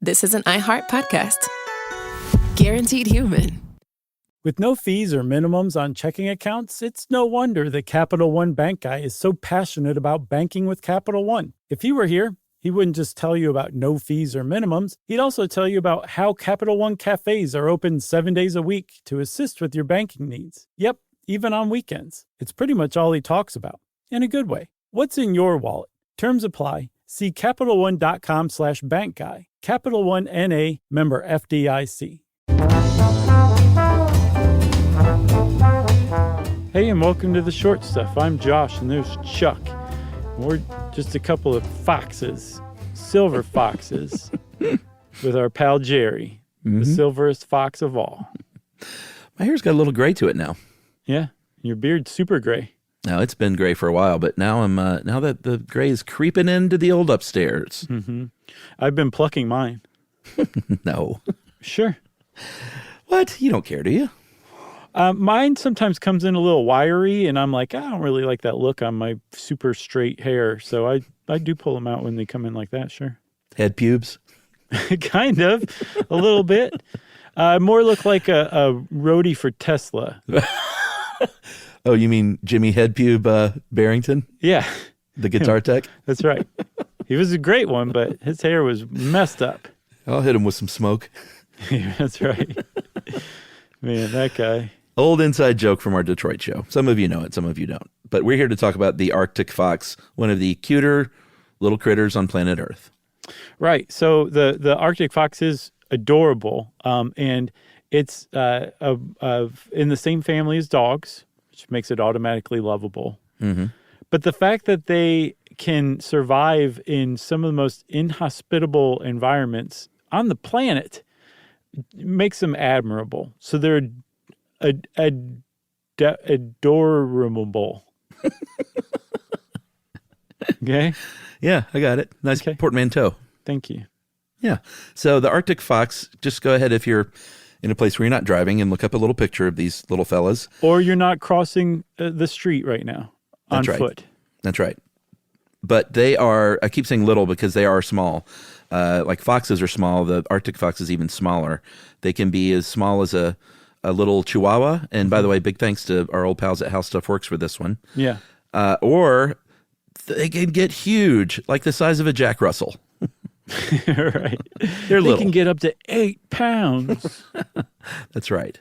This is an iHeart podcast. Guaranteed human. With no fees or minimums on checking accounts, it's no wonder that Capital One Bank Guy is so passionate about banking with Capital One. If he were here, he wouldn't just tell you about no fees or minimums. He'd also tell you about how Capital One cafes are open 7 days a week to assist with your banking needs. Yep, even on weekends. It's pretty much all he talks about, in a good way. What's in your wallet? Terms apply. See CapitalOne.com/bankguy. Capital One N.A., member FDIC. Hey, and welcome to The Short Stuff. I'm Josh, and there's Chuck. We're just a couple of foxes, silver foxes, with our pal Jerry, the silverest fox of all. My hair's got a little gray to it now. Yeah, your beard's super gray. Now, it's been gray for a while, but now now that the gray is creeping into the old upstairs. Mm-hmm. I've been plucking mine. No. Sure. What? You don't care, do you? Mine sometimes comes in a little wiry, and I'm like, I don't really like that look on my super straight hair. So I do pull them out when they come in like that, sure. Head pubes? Kind of, a little bit. More look like a roadie for Tesla. Oh, you mean Jimmy Headpube Barrington? Yeah. The guitar tech? That's right. He was a great one, but his hair was messed up. I'll hit him with some smoke. That's right. Man, that guy. Old inside joke from our Detroit show. Some of you know it, some of you don't. But we're here to talk about the Arctic fox, one of the cuter little critters on planet Earth. Right. So the Arctic fox is adorable, and it's in the same family as dogs, which makes it automatically lovable. Mm-hmm. But the fact that they can survive in some of the most inhospitable environments on the planet makes them admirable. So they're adorable. Okay? Yeah, I got it. Nice portmanteau. Thank you. Yeah. So the Arctic fox, just go ahead if you're in a place where you're not driving and look up a little picture of these little fellas. Or you're not crossing the street right now on foot. That's right. But they are, I keep saying little because they are small. Like foxes are small. The Arctic fox is even smaller. They can be as small as a little chihuahua. And by the way, big thanks to our old pals at How Stuff Works for this one. Yeah. Or they can get huge, like the size of a Jack Russell. Right. They're little. They can get up to 8 pounds. That's right.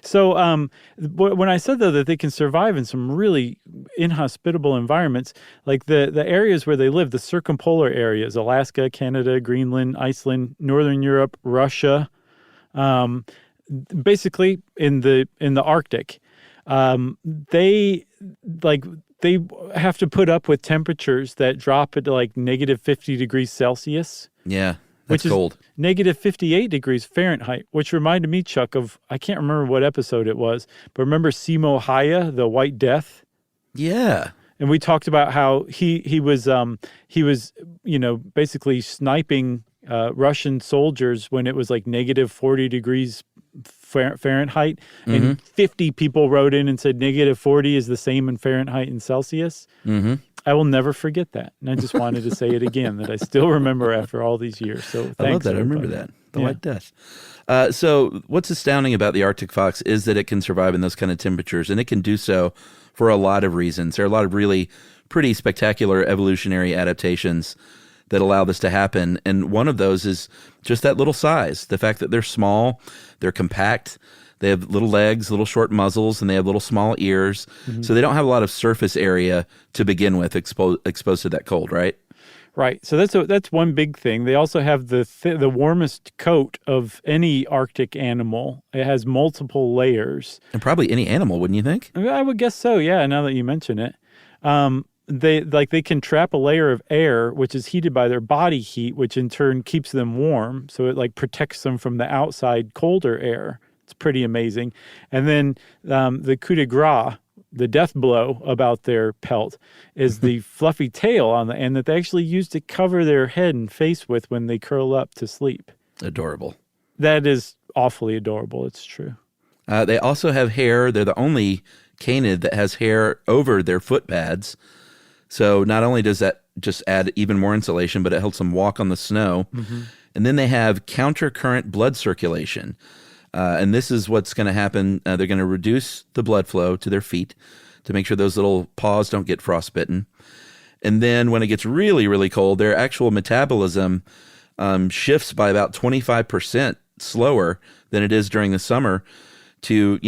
So when I said, though, that they can survive in some really inhospitable environments, like the areas where they live, the circumpolar areas, Alaska, Canada, Greenland, Iceland, Northern Europe, Russia, basically in the Arctic, they have to put up with temperatures that drop at like negative 50 degrees Celsius. Yeah. That's which cold. Is negative 58 degrees Fahrenheit, which reminded me, Chuck, of, I can't remember what episode it was, but remember Simo Haya, the White Death? Yeah. And we talked about how he was basically sniping Russian soldiers when it was like negative 40 degrees Fahrenheit, and 50 people wrote in and said negative 40 is the same in Fahrenheit and Celsius. Mm-hmm. I will never forget that. And I just wanted to say it again, that I still remember after all these years. So thanks, I love that. everybody. I remember that. The White Death. So what's astounding about the Arctic fox is that it can survive in those kind of temperatures, and it can do so for a lot of reasons. There are a lot of really pretty spectacular evolutionary adaptations that allow this to happen. And one of those is just that little size, the fact that they're small, they're compact, they have little legs, little short muzzles, and they have little small ears. Mm-hmm. So they don't have a lot of surface area to begin with exposed to that cold, right? Right. So that's one big thing. They also have the warmest coat of any Arctic animal. It has multiple layers. And probably any animal, wouldn't you think? I would guess so, yeah, now that you mention it. They can trap a layer of air, which is heated by their body heat, which in turn keeps them warm. So it protects them from the outside colder air. It's pretty amazing. And then the coup de grace, the death blow about their pelt, is the fluffy tail on the end that they actually use to cover their head and face with when they curl up to sleep. Adorable. That is awfully adorable. It's true. They also have hair. They're the only canid that has hair over their foot pads. So not only does that just add even more insulation, but it helps them walk on the snow. And then they have countercurrent blood circulation. And this is what's going to happen. They're going to reduce the blood flow to their feet to make sure those little paws don't get frostbitten. And then when it gets really, really cold, their actual metabolism shifts by about 25% slower than it is during the summer to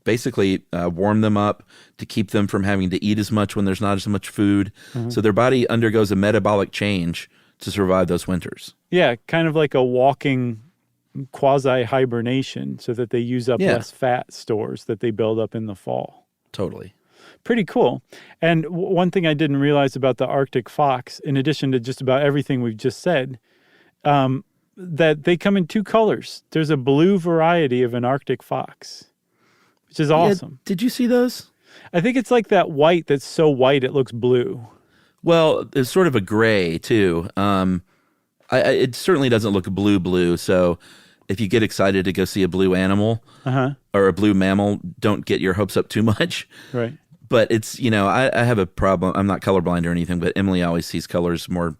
basically warm them up, to keep them from having to eat as much when there's not as much food. So their body undergoes a metabolic change to survive those winters. Yeah, kind of like a walking quasi-hibernation so that they use up less fat stores that they build up in the fall. Totally. Pretty cool. And one thing I didn't realize about the Arctic fox, in addition to just about everything we've just said, that they come in two colors. There's a blue variety of an Arctic fox, which is awesome. Did you see those? I think it's like that white that's so white it looks blue. Well, it's sort of a gray, too. It certainly doesn't look blue, so if you get excited to go see a blue animal or a blue mammal, don't get your hopes up too much. Right. But it's, I have a problem. I'm not colorblind or anything, but Emily always sees colors more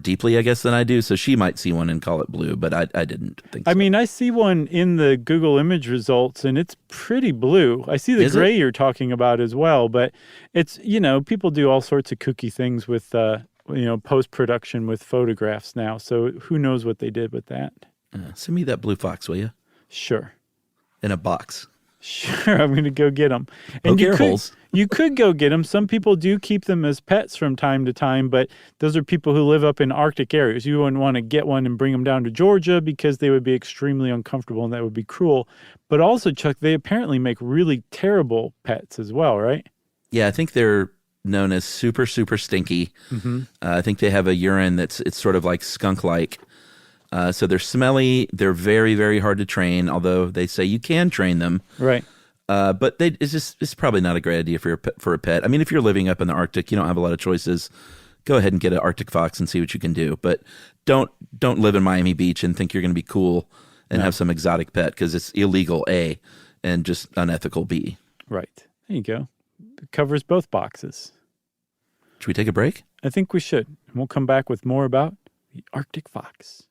deeply, I guess, than I do. So she might see one and call it blue, but I didn't think so. I mean, I see one in the Google image results, and it's pretty blue. I see the gray you're talking about as well, but it's, people do all sorts of kooky things with, post-production with photographs now. So who knows what they did with that. Send me that blue fox, will you? Sure. In a box. Sure, I'm going to go get them. And you could go get them. Some people do keep them as pets from time to time, but those are people who live up in Arctic areas. You wouldn't want to get one and bring them down to Georgia because they would be extremely uncomfortable and that would be cruel. But also, Chuck, they apparently make really terrible pets as well, right? Yeah, I think they're known as super, super stinky. I think they have a urine it's sort of like skunk-like. So they're smelly. They're very, very hard to train, although they say you can train them. Right. But it's probably not a great idea for a pet. I mean, if you're living up in the Arctic, you don't have a lot of choices. Go ahead and get an Arctic fox and see what you can do. But don't live in Miami Beach and think you're going to be cool and have some exotic pet, because it's illegal, A, and just unethical, B. Right. There you go. It covers both boxes. Should we take a break? I think we should. And we'll come back with more about the Arctic fox.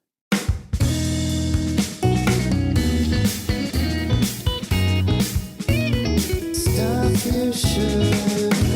You should know.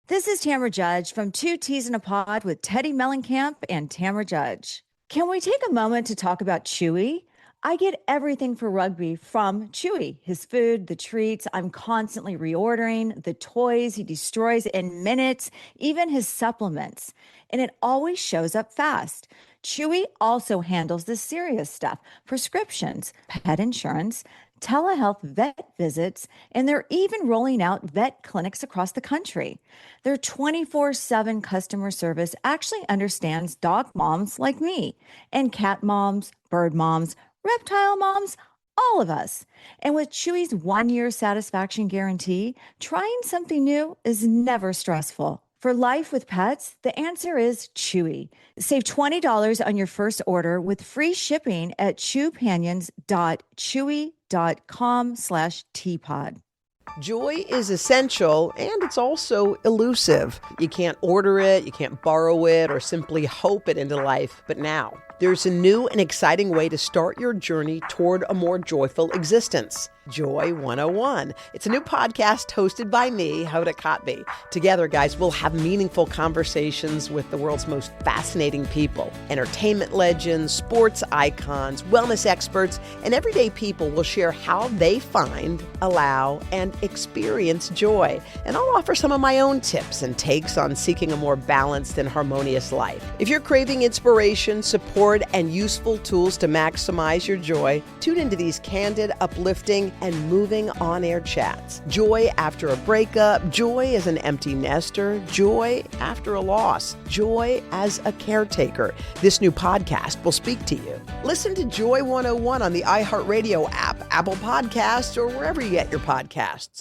This is Tamara Judge from Two Teas in a Pod with Teddy Mellencamp and Tamara Judge. Can we take a moment to talk about Chewy? I get everything for rugby from Chewy. His food, the treats, I'm constantly reordering, the toys he destroys in minutes, even his supplements. And it always shows up fast. Chewy also handles the serious stuff, prescriptions, pet insurance, telehealth vet visits, and they're even rolling out vet clinics across the country. Their 24/7 customer service actually understands dog moms like me and cat moms, bird moms, reptile moms, all of us. And with Chewy's 1-year satisfaction guarantee, trying something new is never stressful. For life with pets, the answer is Chewy. Save $20 on your first order with free shipping at chewpanions.chewy.com/teapod. Joy is essential, and it's also elusive. You can't order it, you can't borrow it, or simply hope it into life. But now, there's a new and exciting way to start your journey toward a more joyful existence. Joy 101. It's a new podcast hosted by me, Hoda Kotb. Together, guys, we'll have meaningful conversations with the world's most fascinating people. Entertainment legends, sports icons, wellness experts, and everyday people will share how they find, allow, and experience joy. And I'll offer some of my own tips and takes on seeking a more balanced and harmonious life. If you're craving inspiration, support, and useful tools to maximize your joy, tune into these candid, uplifting, and moving on-air chats. Joy after a breakup, joy as an empty nester, joy after a loss, joy as a caretaker. This new podcast will speak to you. Listen to Joy 101 on the iHeartRadio app, Apple Podcasts, or wherever you get your podcasts.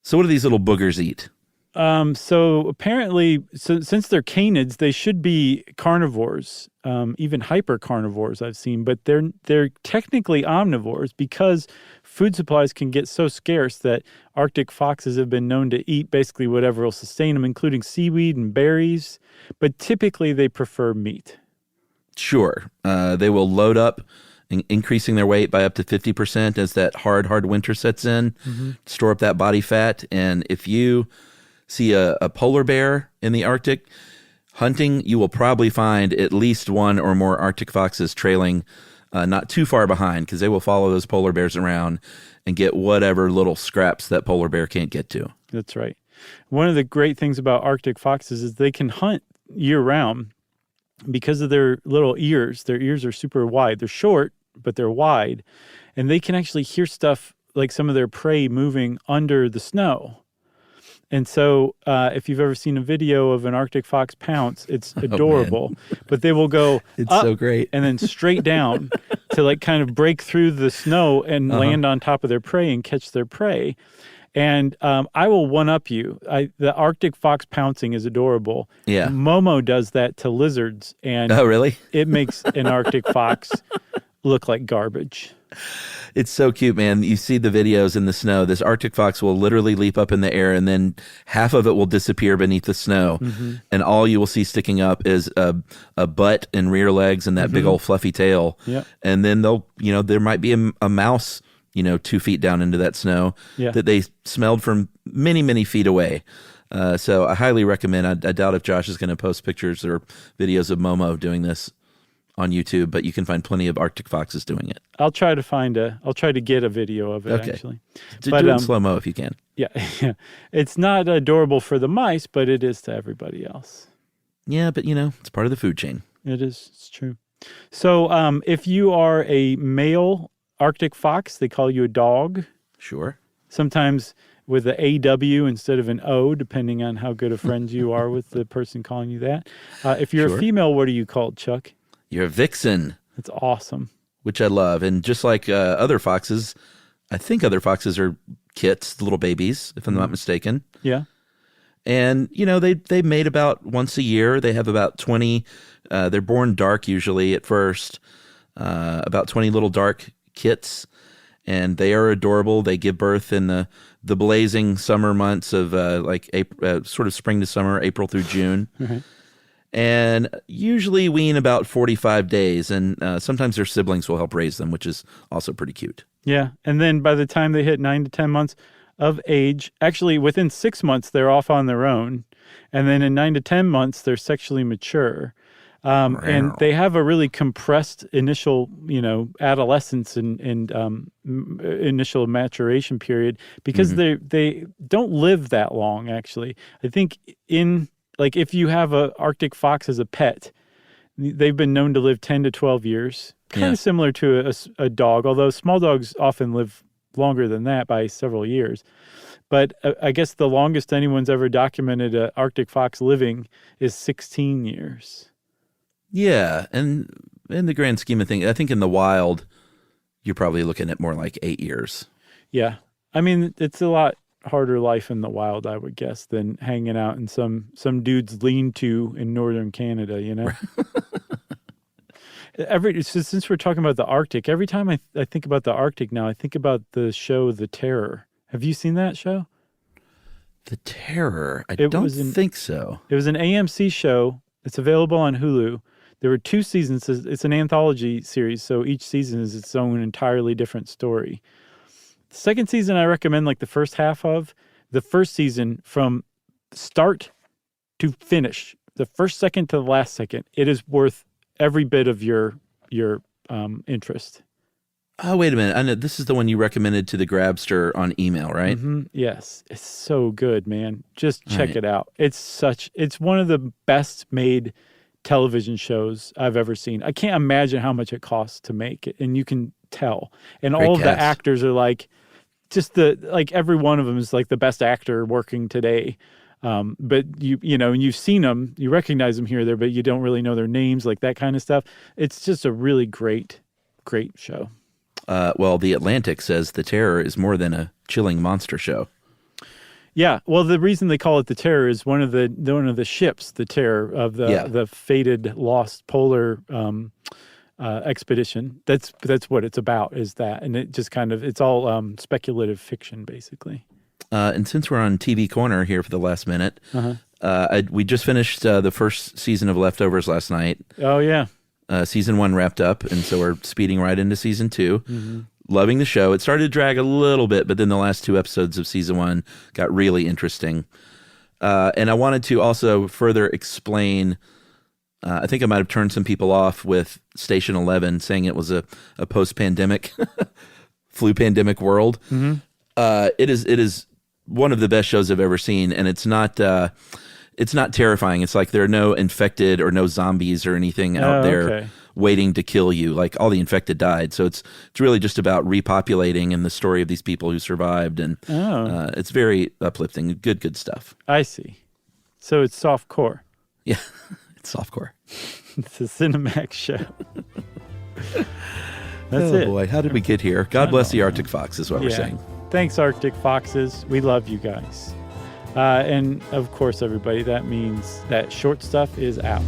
So what do these little boogers eat? So apparently, since they're canids, they should be carnivores, even hyper carnivores I've seen, but they're technically omnivores because food supplies can get so scarce that Arctic foxes have been known to eat basically whatever will sustain them, including seaweed and berries, but typically they prefer meat. Sure. They will load up, increasing their weight by up to 50% as that hard winter sets in, store up that body fat. And if you see a polar bear in the Arctic hunting, you will probably find at least one or more Arctic foxes trailing not too far behind, because they will follow those polar bears around and get whatever little scraps that polar bear can't get to. That's right. One of the great things about Arctic foxes is they can hunt year-round because of their little ears. Their ears are super wide. They're short, but they're wide. And they can actually hear stuff like some of their prey moving under the snow. And so if you've ever seen a video of an Arctic fox pounce, it's adorable. But they will go It's up so great. and then straight down to like kind of break through the snow and land on top of their prey and catch their prey. And I will one-up you. The Arctic fox pouncing is adorable. Yeah. Momo does that to lizards, and Oh, really? it makes an Arctic fox look like garbage. It's so cute, man. You see the videos in the snow. This Arctic fox will literally leap up in the air, and then half of it will disappear beneath the snow. And all you will see sticking up is a butt and rear legs and that big old fluffy tail. Yep. And then there might be a mouse, 2 feet down into that snow that they smelled from many, many feet away. So I highly recommend. I doubt if Josh is going to post pictures or videos of Momo doing this on YouTube, but you can find plenty of Arctic foxes doing it. I'll try to get a video of it, Okay. actually. Do it in slow-mo if you can. Yeah. It's not adorable for the mice, but it is to everybody else. Yeah, but it's part of the food chain. It is. It's true. So if you are a male Arctic fox, they call you a dog. Sure. Sometimes with an AW instead of an O, depending on how good of friends you are with the person calling you that. If you're a female, what are you called, Chuck? You're a vixen, That's awesome. which I love. And just like other foxes, I think other foxes are kits, little babies, if I'm not mistaken. Yeah. And, they mate about once a year. They have about 20, they're born dark usually at first, about 20 little dark kits. And they are adorable. They give birth in the blazing summer months of April, sort of spring to summer, April through June. And usually wean about 45 days. And sometimes their siblings will help raise them, which is also pretty cute. Yeah. And then by the time they hit 9 to 10 months of age, actually within 6 months, they're off on their own. And then in 9 to 10 months, they're sexually mature. And they have a really compressed initial, adolescence and initial maturation period because they don't live that long, actually. I think if you have a Arctic fox as a pet, they've been known to live 10 to 12 years, kind of similar to a dog, although small dogs often live longer than that by several years. But I guess the longest anyone's ever documented an Arctic fox living is 16 years. Yeah, and in the grand scheme of things, I think in the wild, you're probably looking at more like 8 years. Yeah. I mean, it's a lot harder life in the wild, I would guess, than hanging out in some dude's lean-to in northern Canada, Since we're talking about the Arctic, every time I think about the Arctic now, I think about the show The Terror. Have you seen that show? The Terror? I don't think so. It was an AMC show. It's available on Hulu. There were 2 seasons. It's an anthology series, so each season is its own entirely different story. The second season I recommend like the first half of. The first season from start to finish, the first second to the last second, it is worth every bit of your interest. Oh, wait a minute. I know this is the one you recommended to the Grabster on email, right? Yes. It's so good, man. Just check it out. It's one of the best made television shows I've ever seen. I can't imagine how much it costs to make it, and you can tell. And all of the actors are like, every one of them is like the best actor working today. But you've seen them, you recognize them here or there, but you don't really know their names, like that kind of stuff. It's just a really great, great show. Well, The Atlantic says The Terror is more than a chilling monster show. Yeah, well, the reason they call it the Terror is one of the ships, the Terror of the fated lost polar expedition. That's what it's about. Is that, and it just kind of it's all speculative fiction, basically. And since we're on TV Corner here for the last minute, we just finished the first season of Leftovers last night. Oh yeah, season 1 wrapped up, and so we're speeding right into season 2. Mm-hmm. Loving the show. It started to drag a little bit, but then the last 2 episodes of season 1 got really interesting. And I wanted to also further explain, I think I might have turned some people off with Station 11, saying it was a post-pandemic, flu pandemic world. Mm-hmm. It is one of the best shows I've ever seen, and it's not terrifying. It's like there are no infected or no zombies or anything out there waiting to kill you. Like all the infected died. So it's really just about repopulating and the story of these people who survived. And it's very uplifting. Good stuff. I see. So it's softcore. Yeah, it's softcore. It's a Cinemax show. That's it. Oh boy, how did we get here? God bless the Arctic Fox is what we're saying. Thanks, Arctic Foxes. We love you guys. And of course, everybody, that means that Short Stuff is out.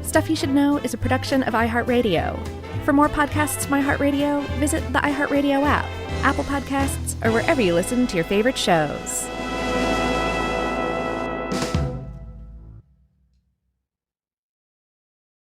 Stuff You Should Know is a production of iHeartRadio. For more podcasts from iHeartRadio, visit the iHeartRadio app, Apple Podcasts, or wherever you listen to your favorite shows.